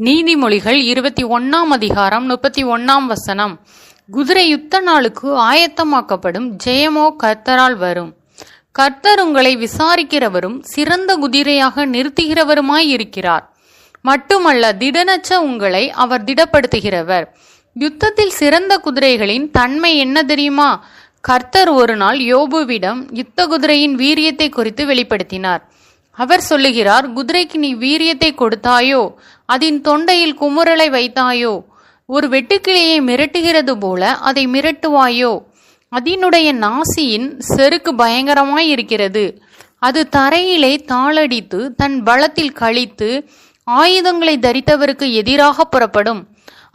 நீதிமொழிகள் 21 அதிகாரம் 31 குதிரை யுத்த நாளுக்கு ஆயத்தமாக்கப்படும், ஜெயமோ கர்த்தரால் வரும். கர்த்தர் உங்களை விசாரிக்கிறவரும் சிறந்த குதிரையாக நிறுத்துகிறவருமாய் இருக்கிறார். மட்டுமல்ல, திடனற்ற உங்களை அவர் திடப்படுத்துகிறவர். யுத்தத்தில் சிறந்த குதிரைகளின் தன்மை என்ன தெரியுமா? கர்த்தர் ஒரு நாள் யோபுவிடம் யுத்த குதிரையின் வீரியத்தை குறித்து வெளிப்படுத்தினார். அவர் சொல்லுகிறார், குதிரைக்கு நீ வீரியத்தை கொடுத்தாயோ, அதன் தொண்டையில் குமுறலை வைத்தாயோ, ஒரு வெட்டுக்கிளியை மிரட்டுகிறது போல அதை மிரட்டுவாயோ? அதனுடைய நாசியின் செருக்கு பயங்கரமாய் இருக்கிறது. அது தரையிலே தாளடித்து தன் பலத்தில் கழித்து ஆயுதங்களை தரித்தவருக்கு எதிராக புறப்படும்.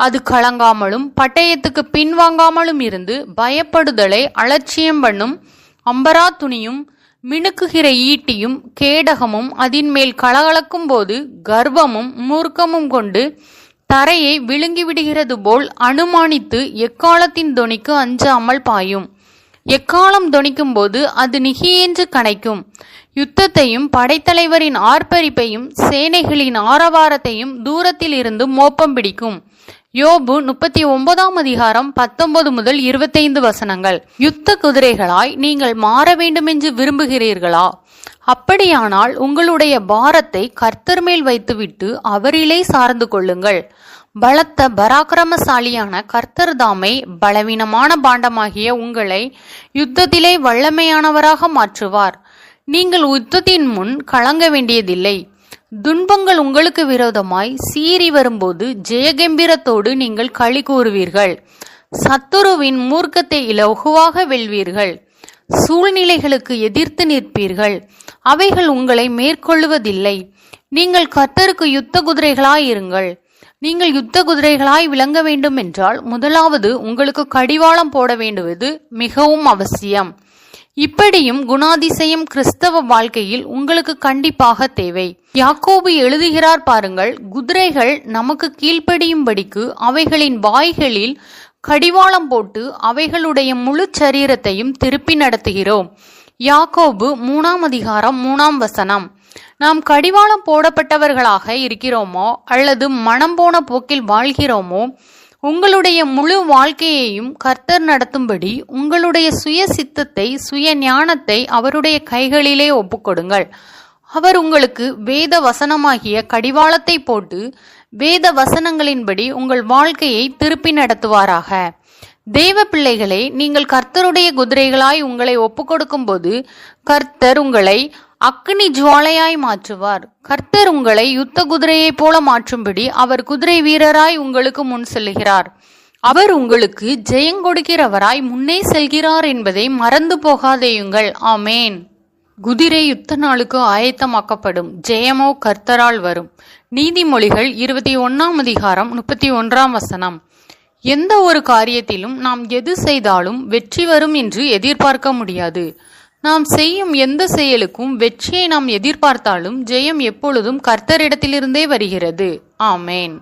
அது கலங்காமலும் பட்டயத்துக்கு பின்வாங்காமலும் இருந்து பயப்படுதலை அலட்சியம் பண்ணும். அம்பரா துணியும் மினுக்குகிற ஈட்டியும் கேடகமும் அதன் மேல் கலகலக்கும் போது கர்வமும் மூர்க்கமும் கொண்டு தரையை விழுங்கிவிடுகிறது போல் அனுமானித்து எக்காலத்தின் தொனிக்கு அஞ்சாமல் பாயும். எக்காலம் தொனிக்கும் போது அது நிகியென்று கனைக்கும். யுத்தத்தையும் படைத்தலைவரின் ஆர்ப்பரிப்பையும் சேனைகளின் ஆரவாரத்தையும் தூரத்தில் இருந்து மோப்பம் பிடிக்கும். யோபு 39 அதிகாரம் 19 முதல் 25 யுத்த குதிரைகளாய் நீங்கள் மாற வேண்டுமென்று விரும்புகிறீர்களா? அப்படியானால் உங்களுடைய பாரத்தை கர்த்தர் மேல் வைத்துவிட்டு அவரிலே சார்ந்து கொள்ளுங்கள். பலத்த பராக்கிரமசாலியான கர்த்தர் தாமே பலவீனமான பாண்டமாகிய உங்களை யுத்தத்திலே வல்லமையானவராக மாற்றுவார். நீங்கள் யுத்தத்தின் முன் கலங்க வேண்டியதில்லை. துன்பங்கள் உங்களுக்கு விரோதமாய் சீறி வரும்போது ஜெயகம்பீரத்தோடு நீங்கள் களி கூறுவீர்கள். சத்துருவின் மூர்க்கத்தை இலகுவாக வெல்வீர்கள். சூழ்நிலைகளுக்கு எதிர்த்து நிற்பீர்கள். அவைகள் உங்களை மேற்கொள்ளுவதில்லை. நீங்கள் கர்த்தருக்கு யுத்த குதிரைகளாய் இருங்கள். நீங்கள் யுத்த குதிரைகளாய் விளங்க வேண்டும் என்றால் முதலாவது உங்களுக்கு கடிவாளம் போட வேண்டுவது மிகவும் அவசியம். இப்படியும் குணாதிசயம் கிறிஸ்தவ வாழ்க்கையில் உங்களுக்கு கண்டிப்பாக தேவை. யாக்கோபு எழுதுகிறார் பாருங்கள், குதிரைகள் நமக்கு கீழ்ப்படியும்படிக்கு அவைகளின் வாய்களில் கடிவாளம் போட்டு அவைகளுடைய முழு சரீரத்தையும் திருப்பி நடத்துகிறோம். யாக்கோபு 3 அதிகாரம் 3 நாம் கடிவாளம் போடப்பட்டவர்களாக இருக்கிறோமோ அல்லது மனம் போன போக்கில் வாழ்கிறோமோ, உங்களுடைய முழு வாழ்க்கையையும் கர்த்தர் நடத்தும்படி உங்களுடைய சுய சித்தத்தை, சுய ஞானத்தை அவருடைய கைகளிலே ஒப்புக்கொடுங்கள். அவர் உங்களுக்கு வேத வசனமாகிய கடிவாளத்தை போட்டு வேத வசனங்களின்படி உங்கள் வாழ்க்கையை திருப்பி நடத்துவாராக. தேவ பிள்ளைகளே, நீங்கள் கர்த்தருடைய குதிரைகளாய் உங்களை ஒப்புக்கொடுக்கும் போது கர்த்தர் உங்களை அக்னி ஜுவாலையாய் மாற்றுவார். கர்த்தர் உங்களை யுத்த குதிரையை போல மாற்றும்படி அவர் குதிரை வீரராய் உங்களுக்கு முன் செல்கிறார். அவர் உங்களுக்கு ஜெயங்கொடுக்கிறவராய் முன்னே செல்கிறார் என்பதை மறந்து போகாதேயுங்கள். ஆமேன். குதிரை யுத்த நாளுக்கு ஆயத்தமாக்கப்படும், ஜெயமோ கர்த்தரால் வரும். நீதிமொழிகள் 21 அதிகாரம் 31 எந்த ஒரு காரியத்திலும் நாம் எது செய்தாலும் வெற்றி வரும் என்று எதிர்பார்க்க முடியாது. நாம் செய்யும் எந்த செயலுக்கும் வெற்றியை நாம் எதிர்பார்த்தாலும் ஜெயம் எப்பொழுதும் கர்த்தரிடத்திலிருந்தே வருகிறது. ஆமேன்.